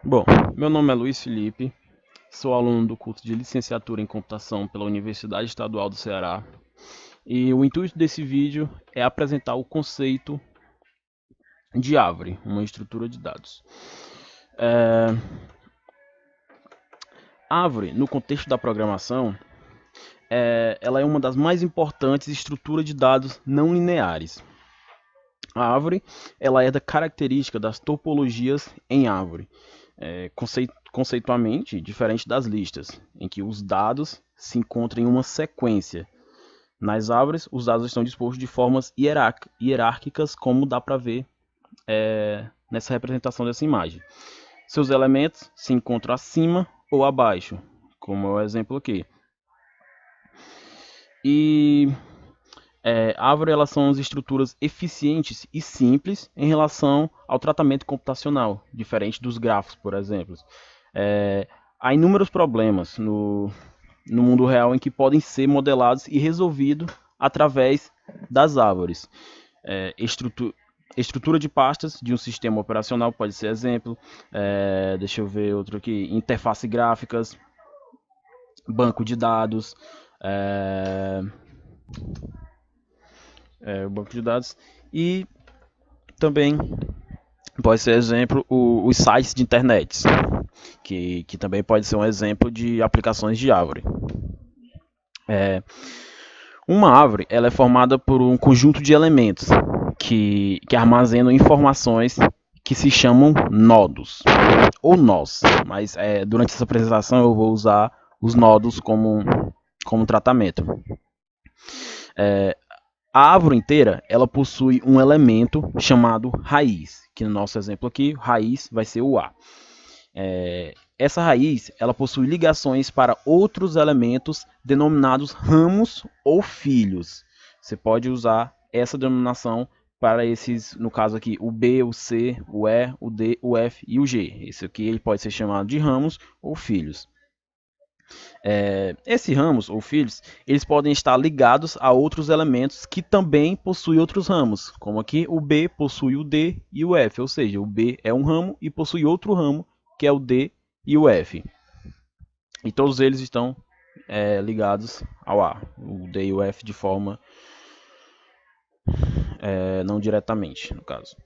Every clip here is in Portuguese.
Bom, meu nome é Luiz Felipe, sou aluno do curso de Licenciatura em Computação pela Universidade Estadual do Ceará e o intuito desse vídeo é apresentar o conceito de árvore, uma estrutura de dados. Árvore, no contexto da programação, ela é uma das mais importantes estruturas de dados não lineares. A árvore ela é da característica das topologias em árvore, conceitualmente diferente das listas, em que os dados se encontram em uma sequência. Nas árvores, os dados estão dispostos de formas hierárquicas, como dá para ver nessa representação dessa imagem. Seus elementos se encontram acima ou abaixo, como é o exemplo aqui. E árvore, elas são as estruturas eficientes e simples em relação ao tratamento computacional, diferente dos grafos, por exemplo. Há inúmeros problemas no mundo real em que podem ser modelados e resolvidos através das árvores. Estrutura de pastas de um sistema operacional pode ser exemplo. Deixa eu ver outro aqui. Interface gráficas, banco de dados, banco de dados e também pode ser exemplo os sites de internet, que também pode ser um exemplo de aplicações de árvore. Uma árvore ela é formada por um conjunto de elementos que armazenam informações que se chamam nodos ou nós, mas durante essa apresentação eu vou usar os nodos como tratamento. A árvore inteira ela possui um elemento chamado raiz, que no nosso exemplo aqui, raiz vai ser o A. Essa raiz ela possui ligações para outros elementos denominados ramos ou filhos. Você pode usar essa denominação para esses, no caso aqui, o B, o C, o E, o D, o F e o G. Esse aqui ele pode ser chamado de ramos ou filhos. Esses ramos ou filhos, eles podem estar ligados a outros elementos que também possuem outros ramos, como aqui o B possui o D e o F, ou seja, o B é um ramo e possui outro ramo, que é o D e o F. E todos eles estão ligados ao A, o D e o F de forma não diretamente, no caso.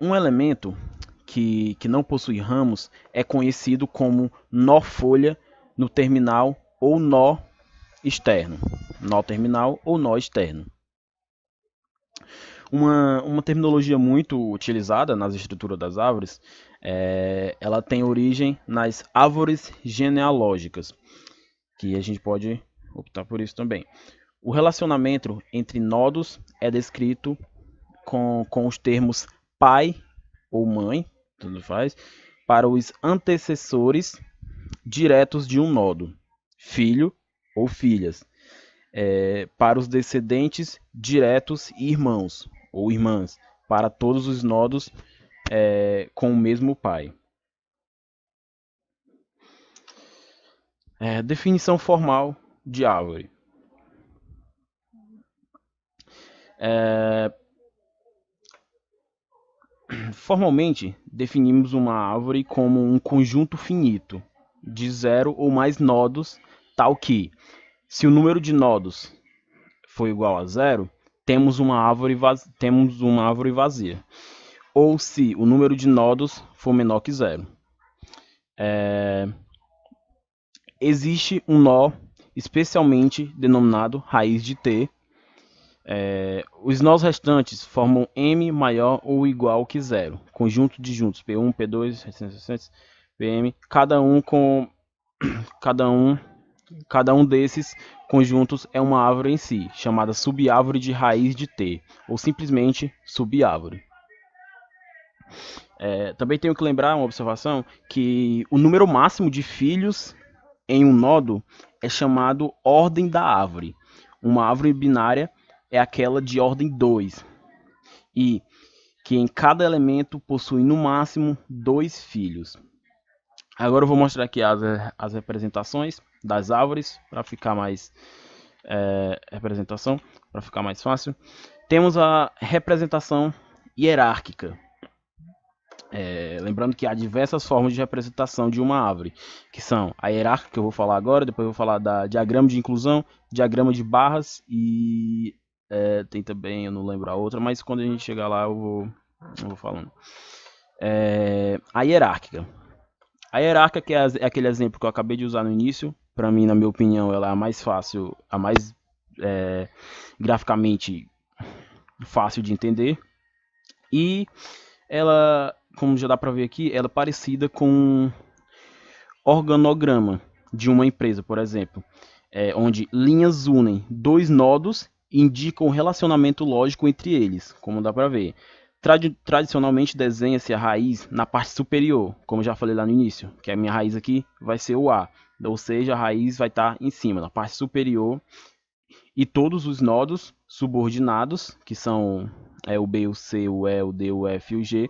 Um elemento que não possui ramos é conhecido como nó folha no terminal ou nó externo. Nó terminal ou nó externo. Uma terminologia muito utilizada nas estruturas das árvores, ela tem origem nas árvores genealógicas, que a gente pode optar por isso também. O relacionamento entre nodos é descrito com os termos pai ou mãe, tudo faz, para os antecessores diretos de um nodo, filho ou filhas, para os descendentes diretos e irmãos ou irmãs, para todos os nodos com o mesmo pai. Definição formal de árvore. Formalmente, definimos uma árvore como um conjunto finito de zero ou mais nodos, tal que, se o número de nodos for igual a zero, temos uma árvore vazia. Ou se o número de nodos for menor que zero. Existe um nó especialmente denominado raiz de T. Os nós restantes formam M maior ou igual que zero, conjunto de juntos P1, P2, Pm, cada um desses conjuntos é uma árvore em si, chamada subárvore de raiz de T, ou simplesmente subárvore. Também tenho que lembrar uma observação que o número máximo de filhos em um nodo é chamado ordem da árvore. Uma árvore binária é aquela de ordem 2, e que em cada elemento possui no máximo 2 filhos. Agora eu vou mostrar aqui as representações das árvores para ficar mais representação, para ficar mais fácil. Temos a representação hierárquica. Lembrando que há diversas formas de representação de uma árvore, que são a hierárquica, que eu vou falar agora, depois eu vou falar da diagrama de inclusão, diagrama de barras e tem também, eu não lembro a outra, mas quando a gente chegar lá eu vou falando. A hierárquica. A hierárquica, que é aquele exemplo que eu acabei de usar no início, para mim, na minha opinião, ela é a mais fácil, a mais graficamente fácil de entender. E ela, como já dá para ver aqui, ela é parecida com um organograma de uma empresa, por exemplo, onde linhas unem dois nodos e indicam um relacionamento lógico entre eles, como dá para ver. Tradicionalmente desenha-se a raiz na parte superior, como já falei lá no início, que a minha raiz aqui vai ser o A, ou seja, a raiz vai estar em cima, na parte superior, e todos os nodos subordinados, que são o B, o C, o E, o D, o F e o G,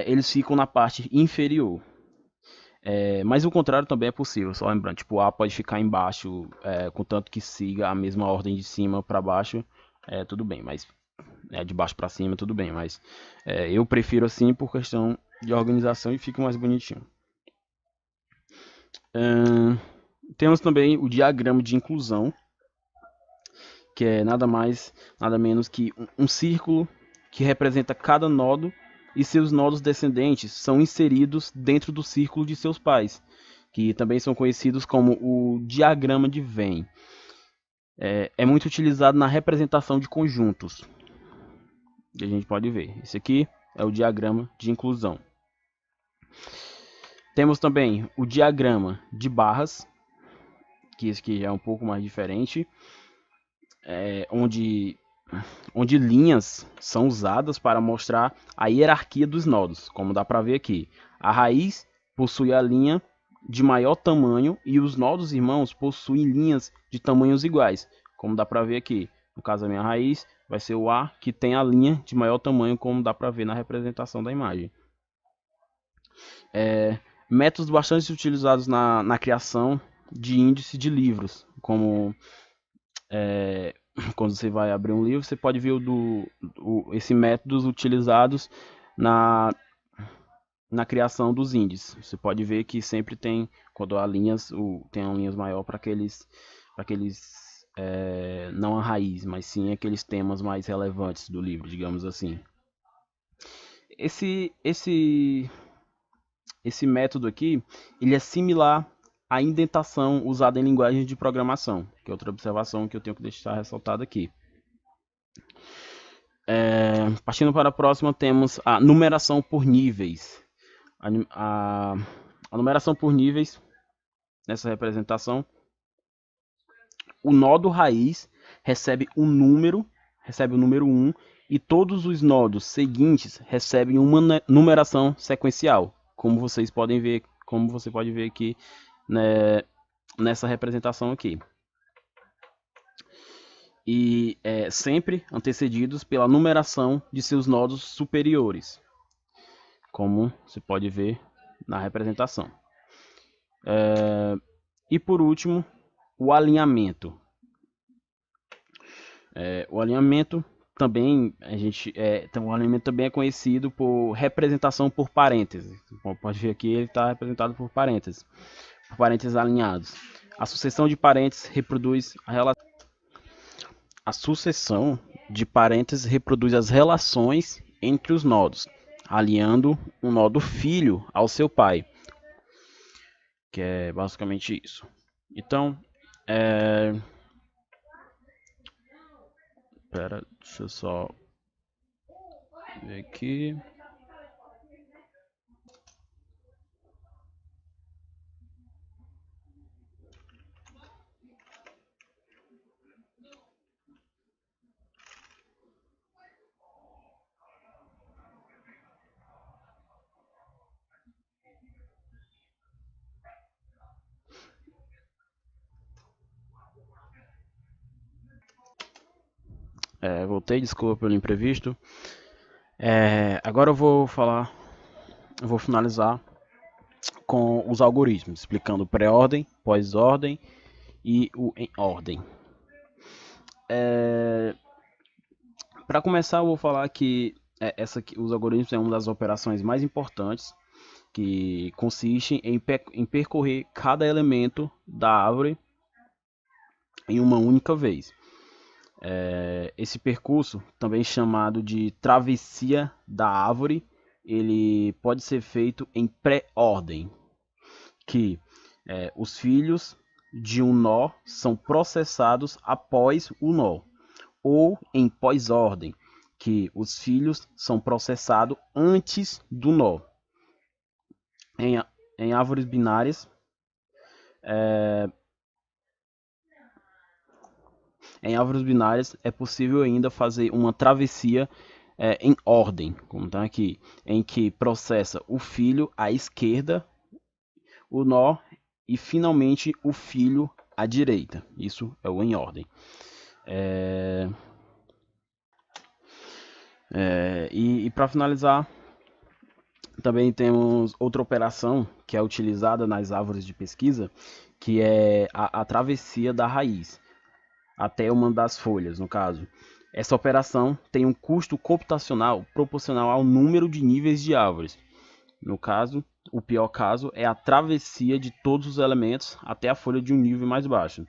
eles ficam na parte inferior. Mas o contrário também é possível, só lembrando, tipo, o A pode ficar embaixo, contanto que siga a mesma ordem de cima para baixo, tudo bem, mas de baixo para cima tudo bem, mas eu prefiro assim por questão de organização e fica mais bonitinho. Temos também o diagrama de inclusão, que é nada mais, nada menos que um círculo que representa cada nodo e seus nodos descendentes são inseridos dentro do círculo de seus pais, que também são conhecidos como o diagrama de Venn. É muito utilizado na representação de conjuntos, que a gente pode ver. Esse aqui é o diagrama de inclusão. Temos também o diagrama de barras, que esse aqui é um pouco mais diferente, onde linhas são usadas para mostrar a hierarquia dos nodos, como dá para ver aqui. A raiz possui a linha de maior tamanho e os nodos irmãos possuem linhas de tamanhos iguais, como dá para ver aqui. No caso, a minha raiz vai ser o A, que tem a linha de maior tamanho, como dá para ver na representação da imagem. Métodos bastante utilizados na criação de índice de livros, como quando você vai abrir um livro, você pode ver esse métodos utilizados na criação dos índices. Você pode ver que sempre tem, quando há linhas, tem linhas maior para aqueles não a raiz, mas sim aqueles temas mais relevantes do livro, digamos assim. Esse método aqui, ele é similar à indentação usada em linguagem de programação, que é outra observação que eu tenho que deixar ressaltada aqui. Partindo para a próxima, temos a numeração por níveis. A numeração por níveis, nessa representação, o nodo raiz recebe o número 1, e todos os nodos seguintes recebem uma numeração sequencial, como você pode ver aqui, né, nessa representação aqui. E sempre antecedidos pela numeração de seus nodos superiores, como se pode ver na representação. E por último, o alinhamento. O alinhamento também o alinhamento também é conhecido por representação por parênteses. Como pode ver aqui, ele está representado por parênteses alinhados. A sucessão de parênteses reproduz as relações entre os nodos, alinhando um nodo filho ao seu pai, que é basicamente isso. Então, deixa eu só ver aqui. Voltei, desculpa pelo imprevisto. Agora eu vou finalizar com os algoritmos, explicando pré-ordem, pós-ordem e o em ordem. Para começar, eu vou falar que os algoritmos é uma das operações mais importantes, que consiste em percorrer cada elemento da árvore em uma única vez. Esse percurso, também chamado de travessia da árvore, ele pode ser feito em pré-ordem, que os filhos de um nó são processados após o nó, ou em pós-ordem, que os filhos são processados antes do nó. Em, em árvores binárias, é possível ainda fazer uma travessia em ordem, como está aqui, em que processa o filho à esquerda, o nó e finalmente o filho à direita. Isso é o em ordem. E para finalizar, também temos outra operação que é utilizada nas árvores de pesquisa, que é a travessia da raiz até uma das folhas, no caso. Essa operação tem um custo computacional proporcional ao número de níveis de árvores. No caso, o pior caso é a travessia de todos os elementos até a folha de um nível mais baixo.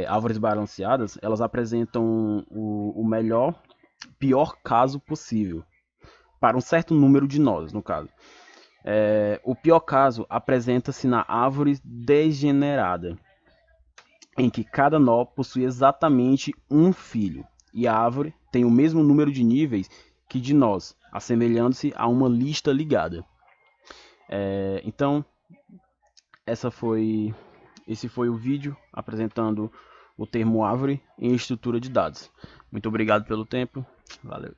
Árvores balanceadas, elas apresentam o pior caso possível, para um certo número de nós, no caso. O pior caso apresenta-se na árvore degenerada, em que cada nó possui exatamente um filho, e a árvore tem o mesmo número de níveis que de nós, assemelhando-se a uma lista ligada. Então, esse foi o vídeo apresentando o termo árvore em estrutura de dados. Muito obrigado pelo tempo. Valeu.